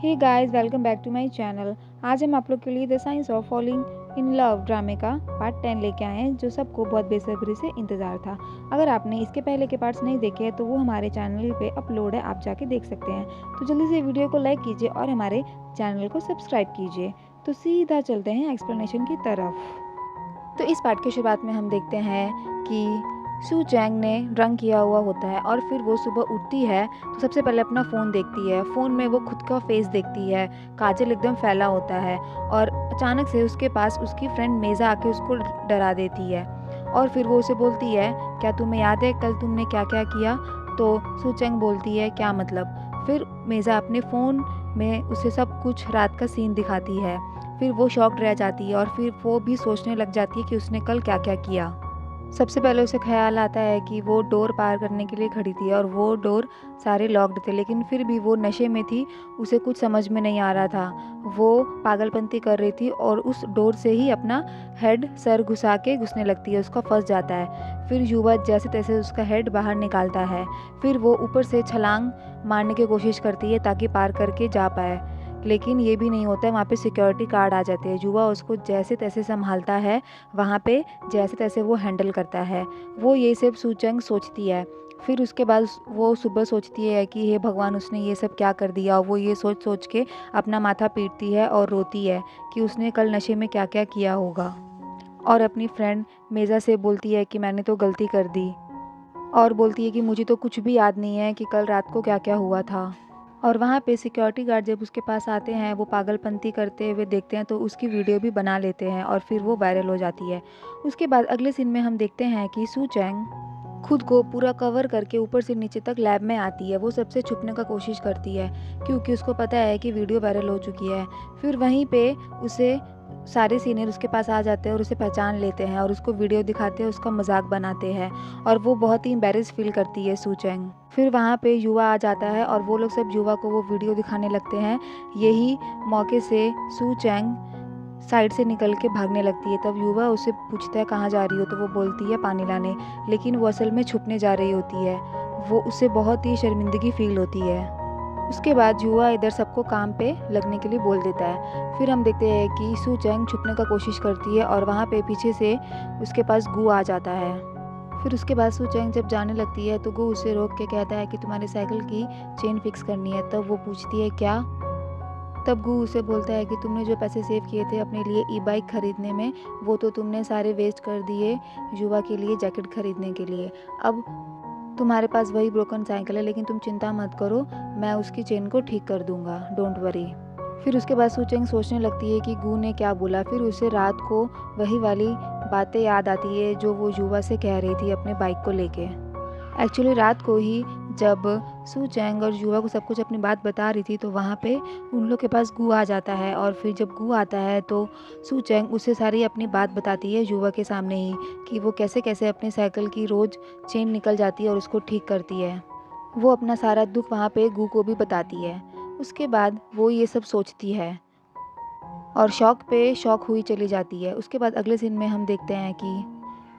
Hey guys, welcome back to my channel. आज हम आप लोग के लिए the science of falling in love ड्रामे का पार्ट 10 लेके आए हैं, जो सबको बहुत बेसब्री से इंतज़ार था। अगर आपने इसके पहले के पार्ट्स नहीं देखे हैं तो वो हमारे चैनल पे अपलोड है, आप जाके देख सकते हैं। तो जल्दी से वीडियो को लाइक कीजिए और हमारे चैनल को सब्सक्राइब कीजिए। तो सीधा चलते हैं एक्सप्लेनेशन की तरफ। तो इस पार्ट की शुरुआत में हम देखते हैं कि सू चैंग ने ड्रंक किया हुआ होता है और फिर वो सुबह उठती है तो सबसे पहले अपना फ़ोन देखती है। फ़ोन में वो खुद का फेस देखती है, काजल एकदम फैला होता है और अचानक से उसके पास उसकी फ्रेंड मेज़ा आके उसको डरा देती है और फिर वो उसे बोलती है, क्या तुम्हें याद है कल तुमने क्या क्या किया? तो सू चैंग बोलती है, क्या मतलब? फिर मेज़ा अपने फ़ोन में उसे सब कुछ रात का सीन दिखाती है। फिर वो शॉक्ड रह जाती है और फिर वो भी सोचने लग जाती है कि उसने कल क्या क्या किया। सबसे पहले उसे ख़्याल आता है कि वो डोर पार करने के लिए खड़ी थी और वो डोर सारे लॉक्ड थे, लेकिन फिर भी वो नशे में थी, उसे कुछ समझ में नहीं आ रहा था। वो पागलपंती कर रही थी और उस डोर से ही अपना हेड सर घुसा के घुसने लगती है, उसका फंस जाता है। फिर युवा जैसे तैसे उसका हेड बाहर निकालता है। फिर वो ऊपर से छलांग मारने की कोशिश करती है ताकि पार करके जा पाए, लेकिन ये भी नहीं होता है। वहाँ पे सिक्योरिटी गार्ड आ जाते हैं। युवा उसको जैसे तैसे संभालता है, वहाँ पे जैसे तैसे वो हैंडल करता है। वो ये सब सू चैंग सोचती है। फिर उसके बाद वो सुबह सोचती है कि हे भगवान, उसने ये सब क्या कर दिया। और वो ये सोच सोच के अपना माथा पीटती है और रोती है कि उसने कल नशे में क्या क्या किया होगा। और अपनी फ्रेंड मेज़ा से बोलती है कि मैंने तो गलती कर दी, और बोलती है कि मुझे तो कुछ भी याद नहीं है कि कल रात को क्या क्या हुआ था। और वहाँ पे सिक्योरिटी गार्ड जब उसके पास आते हैं, वो पागलपंती करते हुए देखते हैं तो उसकी वीडियो भी बना लेते हैं और फिर वो वायरल हो जाती है। उसके बाद अगले सीन में हम देखते हैं कि सू चैंग खुद को पूरा कवर करके ऊपर से नीचे तक लैब में आती है। वो सबसे छुपने का कोशिश करती है क्योंकि उसको पता है कि वीडियो वायरल हो चुकी है। फिर वहीं पे उसे सारे सीनियर उसके पास आ जाते हैं और उसे पहचान लेते हैं और उसको वीडियो दिखाते हैं, उसका मजाक बनाते हैं और वो बहुत ही एम्बेरस फील करती है सू चैंग। फिर वहाँ पे युवा आ जाता है और वो लोग सब युवा को वो वीडियो दिखाने लगते हैं। यही मौके से सू चैंग साइड से निकल के भागने लगती है। तब युवा उसे पूछता है कहाँ जा रही हो, तो वो बोलती है पानी लाने, लेकिन वो असल में छुपने जा रही होती है। वो उसे बहुत ही शर्मिंदगी फील होती है। उसके बाद युवा इधर सबको काम पे लगने के लिए बोल देता है। फिर हम देखते हैं कि सू चैंग छुपने का कोशिश करती है और वहाँ पे पीछे से उसके पास गू आ जाता है। फिर उसके बाद सू चैंग जब जाने लगती है तो गू उसे रोक के कहता है कि तुम्हारे साइकिल की चेन फिक्स करनी है। तब वो पूछती है क्या? तब गू उसे बोलता है कि तुमने जो पैसे सेव किए थे अपने लिए ई बाइक खरीदने में, वो तो तुमने सारे वेस्ट कर दिए युवा के लिए जैकेट खरीदने के लिए। अब तुम्हारे पास वही ब्रोकन साइकिल है, लेकिन तुम चिंता मत करो, मैं उसकी चेन को ठीक कर दूंगा, डोंट वरी। फिर उसके बाद सू चैंग सोचने लगती है कि गू ने क्या बोला। फिर उसे रात को वही वाली बातें याद आती है जो वो युवा से कह रही थी अपने बाइक को लेके। एक्चुअली रात को ही जब सू चैंग और युवा को सब कुछ अपनी बात बता रही थी तो वहाँ पे उन लोग के पास गू आ जाता है और फिर जब गू आता है तो सू चैंग उसे सारी अपनी बात बताती है युवा के सामने ही, कि वो कैसे कैसे अपनी साइकिल की रोज़ चेन निकल जाती है और उसको ठीक करती है। वो अपना सारा दुख वहाँ पे गू को भी बताती है। उसके बाद वो ये सब सोचती है और शौक पे शौक हुई चली जाती है। उसके बाद अगले सीन में हम देखते हैं कि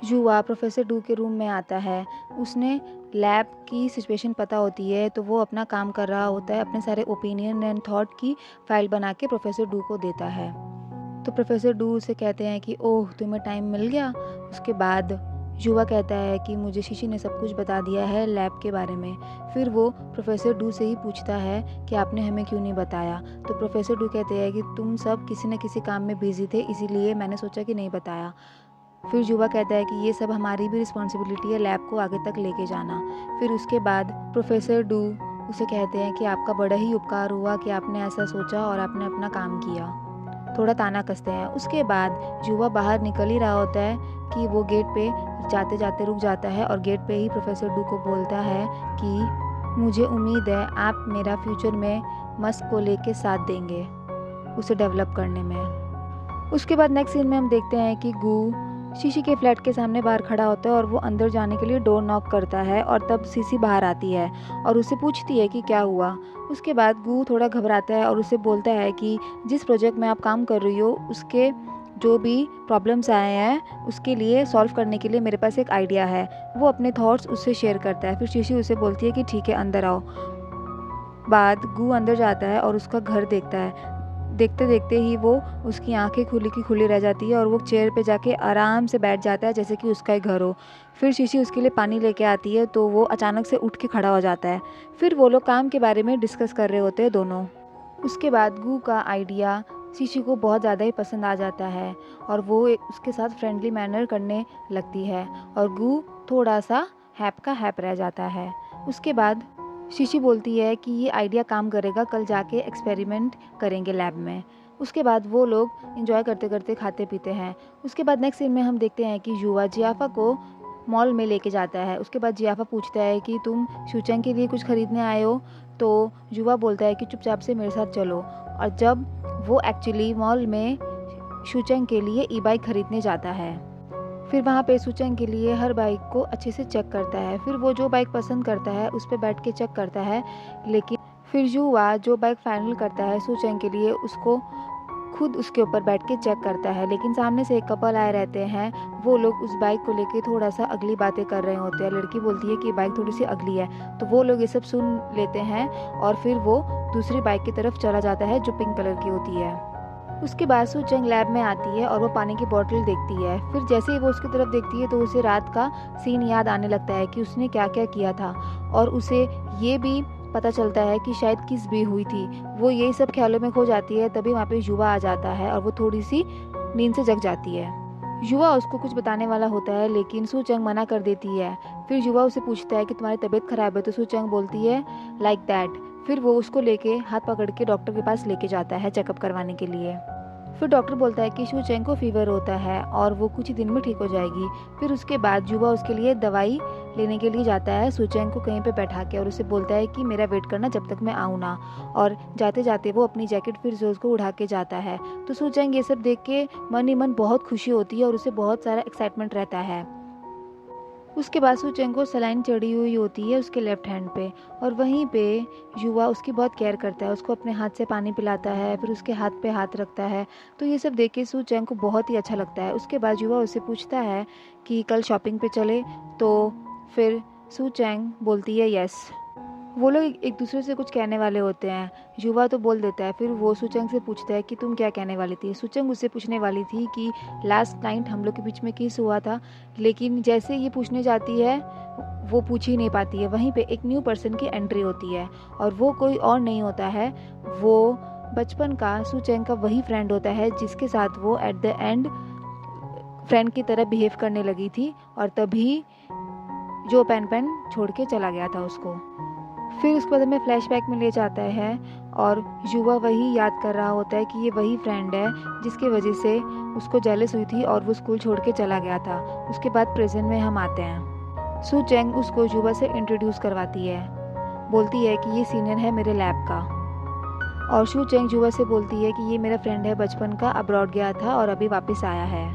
युवा प्रोफेसर डू के रूम में आता है। उसने लैब की सिचुएशन पता होती है तो वो अपना काम कर रहा होता है, अपने सारे ओपिनियन एंड थॉट की फाइल बना के प्रोफेसर डू को देता है। तो प्रोफेसर डू उसे कहते हैं कि ओह, तुम्हें टाइम मिल गया। उसके बाद युवा कहता है कि मुझे शीशी ने सब कुछ बता दिया है लैब के बारे में। फिर वो प्रोफेसर डू से ही पूछता है कि आपने हमें क्यों नहीं बताया। तो प्रोफेसर डू कहते हैं कि तुम सब किसी न किसी काम में बिजी थे, इसीलिए मैंने सोचा कि नहीं बताया। फिर युवा कहता है कि ये सब हमारी भी रिस्पॉन्सिबिलिटी है, लैब को आगे तक लेके जाना। फिर उसके बाद प्रोफेसर डू उसे कहते हैं कि आपका बड़ा ही उपकार हुआ कि आपने ऐसा सोचा और आपने अपना काम किया। थोड़ा ताना कसते हैं। उसके बाद युवा बाहर निकल ही रहा होता है कि वो गेट पे जाते जाते रुक जाता है और गेट पे ही प्रोफेसर डू को बोलता है कि मुझे उम्मीद है आप मेरा फ्यूचर में मस्क को लेके साथ देंगे उसे डेवलप करने में। उसके बाद नेक्स्ट सीन में हम देखते हैं कि गू शीशी के फ्लैट के सामने बाहर खड़ा होता है और वो अंदर जाने के लिए डोर नॉक करता है और तब सीसी बाहर आती है और उससे पूछती है कि क्या हुआ। उसके बाद गू थोड़ा घबराता है और उसे बोलता है कि जिस प्रोजेक्ट में आप काम कर रही हो उसके जो भी प्रॉब्लम्स आए हैं उसके लिए सॉल्व करने के लिए मेरे पास एक आइडिया है। वो अपने थॉट्स उससे शेयर करता है। फिर शीशी उसे बोलती है कि ठीक है, अंदर आओ। बाद गू अंदर जाता है और उसका घर देखता है। देखते देखते ही वो उसकी आंखें खुली की खुली रह जाती है और वो चेयर पे जाके आराम से बैठ जाता है जैसे कि उसका ही घर हो। फिर शीशी उसके लिए पानी लेके आती है तो वो अचानक से उठ के खड़ा हो जाता है। फिर वो लोग काम के बारे में डिस्कस कर रहे होते हैं दोनों। उसके बाद गू का आइडिया शीशी को बहुत ज़्यादा ही पसंद आ जाता है और वो उसके साथ फ्रेंडली मैनर करने लगती है और गू थोड़ा सा हैप का हैप रह जाता है। उसके बाद शीशी बोलती है कि ये आइडिया काम करेगा, कल जाके एक्सपेरिमेंट करेंगे लैब में। उसके बाद वो लोग एंजॉय करते करते खाते पीते हैं। उसके बाद नेक्स्ट सीन में हम देखते हैं कि युवा जियाफा को मॉल में लेके जाता है। उसके बाद जियाफा पूछता है कि तुम शूचैंग के लिए कुछ खरीदने आए हो? तो युवा बोलता है कि चुपचाप से मेरे साथ चलो। और जब वो एक्चुअली मॉल में शूचैंग के लिए ई बाइक खरीदने जाता है। फिर वहाँ पे शूचैंग के लिए हर बाइक को अच्छे से चेक करता है। फिर वो जो बाइक पसंद करता है उस पर बैठ के चेक करता है। लेकिन फिर युवा जो बाइक फाइनल करता है शूचैंग के लिए उसको खुद उसके ऊपर बैठ के चेक करता है। लेकिन सामने से एक कपल आए रहते हैं। वो लोग उस बाइक को लेके थोड़ा सा अगली बातें कर रहे होते हैं। लड़की बोलती है कि बाइक थोड़ी सी अगली है, तो वो लोग ये सब सुन लेते हैं और फिर वो दूसरी बाइक की तरफ चला जाता है जो पिंक कलर की होती है। उसके बाद शूचैंग लैब में आती है और वो पानी की बोतल देखती है। फिर जैसे ही वो उसकी तरफ देखती है तो उसे रात का सीन याद आने लगता है कि उसने क्या क्या किया था और उसे ये भी पता चलता है कि शायद किस भी हुई थी। वो यही सब ख्यालों में खो जाती है। तभी वहाँ पे युवा आ जाता है और वो थोड़ी सी नींद से जग जाती है। युवा उसको कुछ बताने वाला होता है लेकिन शूचैंग मना कर देती है। फिर युवा उसे पूछता है कि तुम्हारी तबीयत खराब है, तो शूचैंग बोलती है लाइक दैट। फिर वो उसको लेके हाथ पकड़ के डॉक्टर के पास लेके जाता है चेकअप करवाने के लिए। फिर डॉक्टर बोलता है कि शूचैंग को फीवर होता है और वो कुछ ही दिन में ठीक हो जाएगी। फिर उसके बाद युवा उसके लिए दवाई लेने के लिए जाता है शूचैंग को कहीं पे बैठा के और उसे बोलता है कि मेरा वेट करना जब तक मैं आऊँ ना। और जाते जाते वो अपनी जैकेट फिर से उसको उड़ा के जाता है। तो शूचैंग ये सब देख के मन ही मन बहुत खुशी होती है और उसे बहुत सारा एक्साइटमेंट रहता है। उसके बाद शूचैंग को सलाइन चढ़ी हुई होती है उसके लेफ्ट हैंड पे और वहीं पे युवा उसकी बहुत केयर करता है। उसको अपने हाथ से पानी पिलाता है, फिर उसके हाथ पे हाथ रखता है। तो ये सब देख के शूचैंग को बहुत ही अच्छा लगता है। उसके बाद युवा उससे पूछता है कि कल शॉपिंग पे चले, तो फिर शूचैंग बोलती है यस। वो लोग एक दूसरे से कुछ कहने वाले होते हैं। युवा तो बोल देता है। फिर वो शूचैंग से पूछता है कि तुम क्या कहने वाली थी। शूचैंग उससे पूछने वाली थी कि लास्ट नाइट हम लोग के बीच में किस हुआ था, लेकिन जैसे ये पूछने जाती है वो पूछ ही नहीं पाती है। वहीं पे एक न्यू पर्सन की एंट्री होती है और वो कोई और नहीं होता है, वो बचपन का शूचैंग का वही फ्रेंड होता है जिसके साथ वो एट द एंड फ्रेंड की तरह बिहेव करने लगी थी और तभी जो पेन पेन छोड़ के चला गया था उसको। फिर उसके बाद हमें फ्लैशबैक में ले जाता है और युवा वही याद कर रहा होता है कि ये वही फ्रेंड है जिसकी वजह से उसको जेलस हुई थी और वो स्कूल छोड़ के चला गया था। उसके बाद प्रेजेंट में हम आते हैं। शूचैंग उसको युवा से इंट्रोड्यूस करवाती है, बोलती है कि ये सीनियर है मेरे लैब का। और शूचैंग युवा से बोलती है कि ये मेरा फ्रेंड है बचपन का, अब्रॉड गया था और अभी वापस आया है।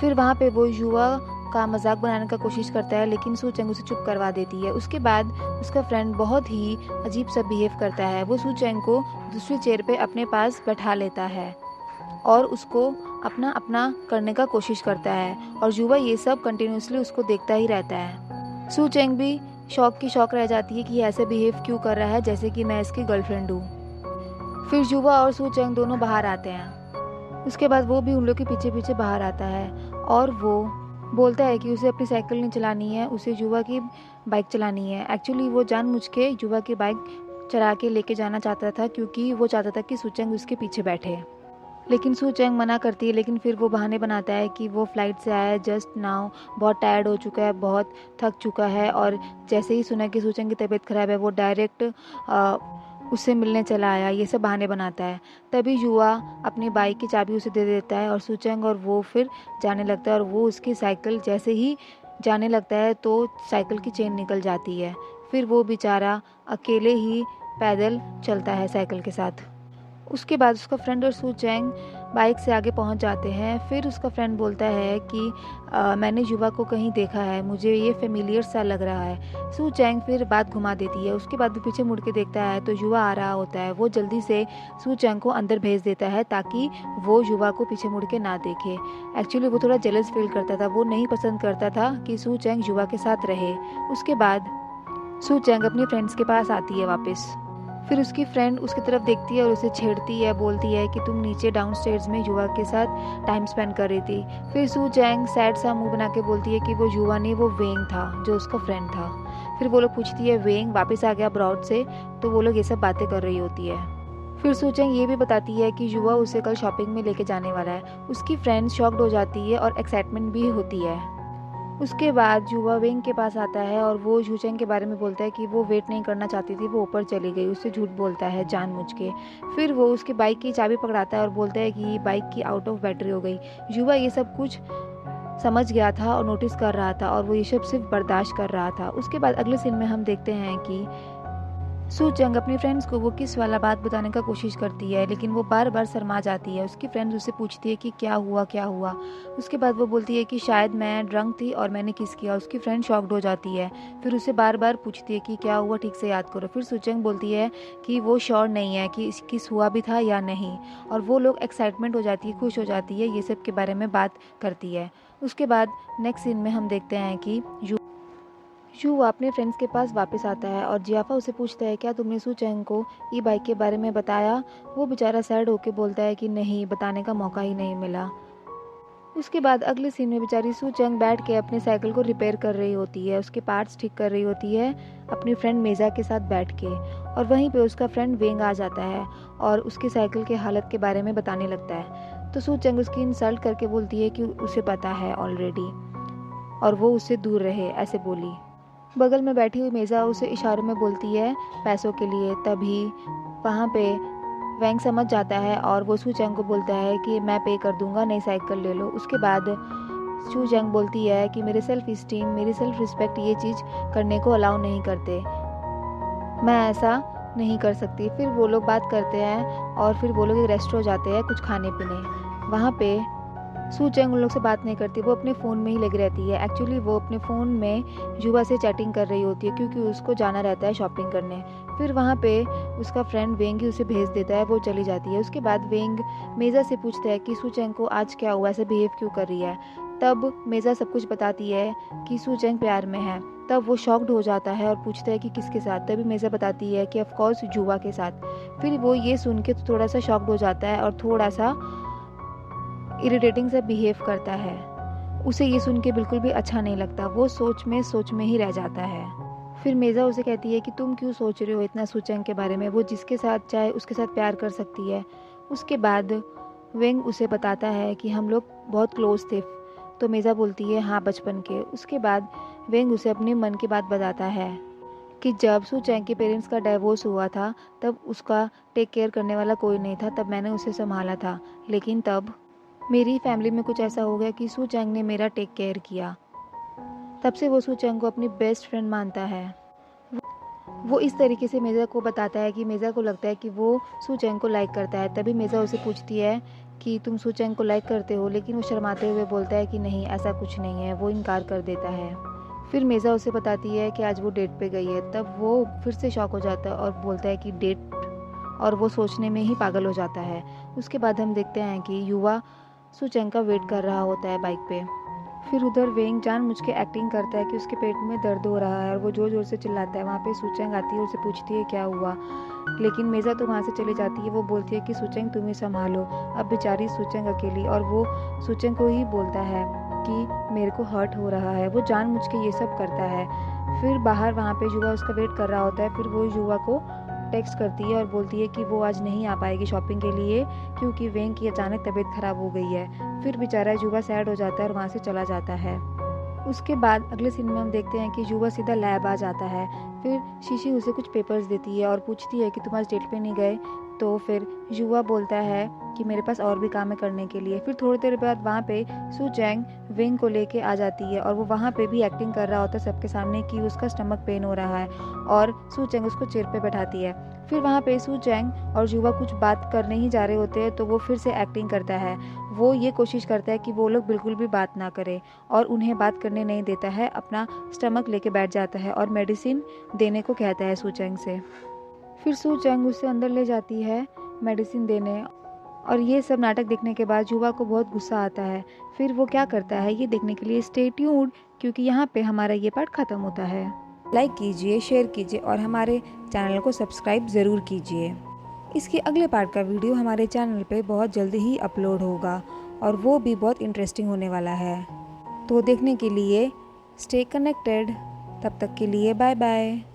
फिर वहाँ पे वो युवा का मजाक बनाने का कोशिश करता है लेकिन शूचैंग उसे चुप करवा देती है। उसके बाद उसका फ्रेंड बहुत ही अजीब सा बिहेव करता है। वो शूचैंग को दूसरी चेयर पे अपने पास बैठा लेता है और उसको अपना अपना करने का कोशिश करता है और युवा ये सब कंटिन्यूसली उसको देखता ही रहता है। शूचैंग भी शौक रह जाती है कि ये ऐसे बिहेव क्यों कर रहा है जैसे कि मैं इसकी गर्लफ्रेंड हूँ। फिर युवा और शूचैंग दोनों बाहर आते हैं। उसके बाद वो भी उन लोग के पीछे पीछे बाहर आता है और वो बोलता है कि उसे अपनी साइकिल नहीं चलानी है, उसे युवा की बाइक चलानी है। एक्चुअली वो जानबूझ के युवा की बाइक चला के लेके जाना चाहता था क्योंकि वो चाहता था कि शूचैंग उसके पीछे बैठे। लेकिन शूचैंग मना करती है। लेकिन फिर वो बहाने बनाता है कि वो फ्लाइट से आया है जस्ट नाउ, बहुत टायर्ड हो चुका है, बहुत थक चुका है और जैसे ही सुना कि शूचैंग की तबीयत खराब है वो डायरेक्ट उससे मिलने चला आया। ये सब बहाने बनाता है। तभी युवा अपनी बाइक की चाबी उसे दे देता है और शूचैंग और वो फिर जाने लगता है और वो उसकी साइकिल जैसे ही जाने लगता है तो साइकिल की चेन निकल जाती है। फिर वो बेचारा अकेले ही पैदल चलता है साइकिल के साथ। उसके बाद उसका फ्रेंड और शूचैंग बाइक से आगे पहुंच जाते हैं। फिर उसका फ्रेंड बोलता है कि मैंने युवा को कहीं देखा है, मुझे ये फेमिलियर सा लग रहा है। शूचैंग फिर बात घुमा देती है। उसके बाद वो पीछे मुड़ के देखता है तो युवा आ रहा होता है। वो जल्दी से शूचैंग को अंदर भेज देता है ताकि वो युवा को पीछे मुड़ के ना देखे। एक्चुअली वो थोड़ा जेलस फील करता था, वो नहीं पसंद करता था कि शूचैंग युवा के साथ रहे। उसके बाद शूचैंग अपनी फ्रेंड्स के पास आती है वापस। फिर उसकी फ्रेंड उसकी तरफ देखती है और उसे छेड़ती है, बोलती है कि तुम नीचे डाउनस्टेयर्स में युवा के साथ टाइम स्पेंड कर रही थी। फिर सू चैंग सैड सा मुंह बना के बोलती है कि वो युवा नहीं, वो वेंग था जो उसका फ्रेंड था। फिर वो लोग पूछती है वेंग वापस आ गया अब्रॉड से, तो वो लोग ये सब बातें कर रही होती है। फिर सू चैंग ये भी बताती है कि युवा उसे कल शॉपिंग में लेके जाने वाला है। उसकी फ्रेंड शॉक्ड हो जाती है और एक्साइटमेंट भी होती है। उसके बाद युवा वेंग के पास आता है और वो जूचेंग के बारे में बोलता है कि वो वेट नहीं करना चाहती थी, वो ऊपर चली गई। उससे झूठ बोलता है जानबूझ के। फिर वो उसकी बाइक की चाबी पकड़ाता है और बोलता है कि बाइक की आउट ऑफ बैटरी हो गई। युवा ये सब कुछ समझ गया था और नोटिस कर रहा था और वो ये सब सिर्फ बर्दाश्त कर रहा था। उसके बाद अगले सीन में हम देखते हैं कि सू चंग अपनी फ्रेंड्स को वो किस वाला बात बताने का कोशिश करती है, लेकिन वो बार बार शर्मा जाती है। उसकी फ्रेंड्स उससे पूछती है कि क्या हुआ क्या हुआ। उसके बाद वो बोलती है कि शायद मैं ड्रंक थी और मैंने किस किया। उसकी फ्रेंड शॉक्ड हो जाती है। फिर उसे बार बार पूछती है कि क्या हुआ, ठीक से याद करो। फिर सू चंग बोलती है कि वो श्योर नहीं है कि किस हुआ भी था या नहीं, और वो लोग एक्साइटमेंट हो जाती है, खुश हो जाती है, ये सब के बारे में बात करती है। उसके बाद नेक्स्ट सीन में हम देखते हैं कि युवा अपने फ्रेंड्स के पास वापस आता है और जियाफा उसे पूछता है क्या तुमने सू चैंग को ई बाइक के बारे में बताया। वो बेचारा सैड होकर बोलता है कि नहीं, बताने का मौका ही नहीं मिला। उसके बाद अगले सीन में बेचारी सू चैंग बैठ के अपने साइकिल को रिपेयर कर रही होती है, उसके पार्ट्स ठीक कर रही होती है अपनी फ्रेंड मेजा के साथ बैठ के। और वहीं पे उसका फ्रेंड वेंग आ जाता है और उसकी साइकिल के हालत के बारे में बताने लगता है। तो सू चैंग उसकी इंसल्ट करके बोलती है कि उसे पता है ऑलरेडी और वो उससे दूर रहे, ऐसे बोली। बगल में बैठी हुई मेजा उसे इशारों में बोलती है पैसों के लिए। तभी वहाँ पे वैंग समझ जाता है और वो सू चैंग को बोलता है कि मैं पे कर दूंगा, नई साइकिल ले लो। उसके बाद सू चैंग बोलती है कि मेरे सेल्फ स्टीम, मेरी सेल्फ रिस्पेक्ट ये चीज़ करने को अलाउ नहीं करते, मैं ऐसा नहीं कर सकती। फिर वो लोग बात करते हैं और फिर वो लोग एक रेस्टोरेंट जाते हैं कुछ खाने पीने। वहाँ पे सू चैंग उन लोग से बात नहीं करती, वो अपने फ़ोन में ही लगी रहती है। एक्चुअली वो अपने फ़ोन में युवा से चैटिंग कर रही होती है क्योंकि उसको जाना रहता है शॉपिंग करने। फिर वहाँ पे उसका फ्रेंड वेंग ही उसे भेज देता है, वो चली जाती है। उसके बाद वेंग मेजा से पूछता है कि सू चैंग को आज क्या हुआ, ऐसे बिहेव क्यों कर रही है। तब मेजा सब कुछ बताती है कि सू चैंग प्यार में है। तब वो शॉक्ड हो जाता है और पूछता है कि किसके साथ। तभी मेजा बताती है कि ऑफकोर्स युवा के साथ। फिर वो ये सुन के थोड़ा सा शॉक्ड हो जाता है और थोड़ा सा इरिटेटिंग सा बिहेव करता है। उसे ये सुन के बिल्कुल भी अच्छा नहीं लगता, वो सोच में ही रह जाता है। फिर मेजा उसे कहती है कि तुम क्यों सोच रहे हो इतना सू चैंग के बारे में, वो जिसके साथ चाहे उसके साथ प्यार कर सकती है। उसके बाद वेंग उसे बताता है कि हम लोग बहुत क्लोज थे। तो मेजा बोलती है हाँ, बचपन के। उसके बाद वेंग उसे अपने मन की बात बताता है कि जब सू चैंग के पेरेंट्स का डाइवोर्स हुआ था तब उसका टेक केयर करने वाला कोई नहीं था, तब मैंने उसे संभाला था। लेकिन तब मेरी फैमिली में कुछ ऐसा हो गया कि सू चैंग ने मेरा टेक केयर किया। तब से वो सू चैंग को अपनी बेस्ट फ्रेंड मानता है। वो इस तरीके से मेजा को बताता है कि मेजा को लगता है कि वो सू चैंग को लाइक करता है। तभी मेजा उसे पूछती है कि तुम सू चैंग को लाइक करते हो, लेकिन वो शर्माते हुए बोलता है कि नहीं, ऐसा कुछ नहीं है। वो इनकार कर देता है। फिर मेजा उसे बताती है कि आज वो डेट पे गई है। तब वो फिर से शॉक हो जाता है और बोलता है कि डेट, और वो सोचने में ही पागल हो जाता है। उसके बाद हम देखते हैं कि युवा सू चैंग का वेट कर रहा होता है बाइक पे। फिर उधर वेंग जानबूझ के एक्टिंग करता है कि उसके पेट में दर्द हो रहा है और वो जोर जोर से चिल्लाता है। वहाँ पे सू चैंग आती है, उसे पूछती है क्या हुआ, लेकिन मेजा तो वहाँ से चली जाती है। वो बोलती है कि सू चैंग तुम ही संभालो। अब बेचारी सू चैंग अकेली, और वो सू चैंग को ही बोलता है कि मेरे को हर्ट हो रहा है। वो जानबूझ के ये सब करता है। फिर बाहर वहाँ पे युवा उसका वेट कर रहा होता है। फिर वो युवा को टेक्स्ट करती है और बोलती है कि वो आज नहीं आ पाएगी शॉपिंग के लिए क्योंकि वेंग की अचानक तबीयत खराब हो गई है। फिर बेचारा युवा सैड हो जाता है और वहाँ से चला जाता है। उसके बाद अगले सीन में हम देखते हैं कि युवा सीधा लैब आ जाता है। फिर शीशी उसे कुछ पेपर्स देती है और पूछती है कि तुम आज डेट पे नहीं गए। तो फिर युवा बोलता है कि मेरे पास और भी काम है करने के लिए। फिर थोड़ी देर बाद वहाँ पे सू चैंग विंग को लेके आ जाती है और वो वहाँ पे भी एक्टिंग कर रहा होता है सबके सामने कि उसका स्टमक पेन हो रहा है, और सू चैंग उसको चेयर पे बैठाती है। फिर वहाँ पे सू चैंग और युवा कुछ बात करने ही जा रहे होते हैं तो वो फिर से एक्टिंग करता है। वो ये कोशिश करता है कि वो लोग बिल्कुल भी बात ना करें और उन्हें बात करने नहीं देता है, अपना स्टमक लेके बैठ जाता है और मेडिसिन देने को कहता है सू चैंग से। फिर सू चैंग उसे अंदर ले जाती है मेडिसिन देने, और ये सब नाटक देखने के बाद युवा को बहुत गुस्सा आता है। फिर वो क्या करता है ये देखने के लिए स्टे ट्यून्ड, क्योंकि यहाँ पे हमारा ये पार्ट ख़त्म होता है। लाइक कीजिए, शेयर कीजिए और हमारे चैनल को सब्सक्राइब ज़रूर कीजिए। इसके अगले पार्ट का वीडियो हमारे चैनल पे बहुत जल्दी ही अपलोड होगा और वो भी बहुत इंटरेस्टिंग होने वाला है। तो देखने के लिए स्टे कनेक्टेड। तब तक के लिए बाय बाय।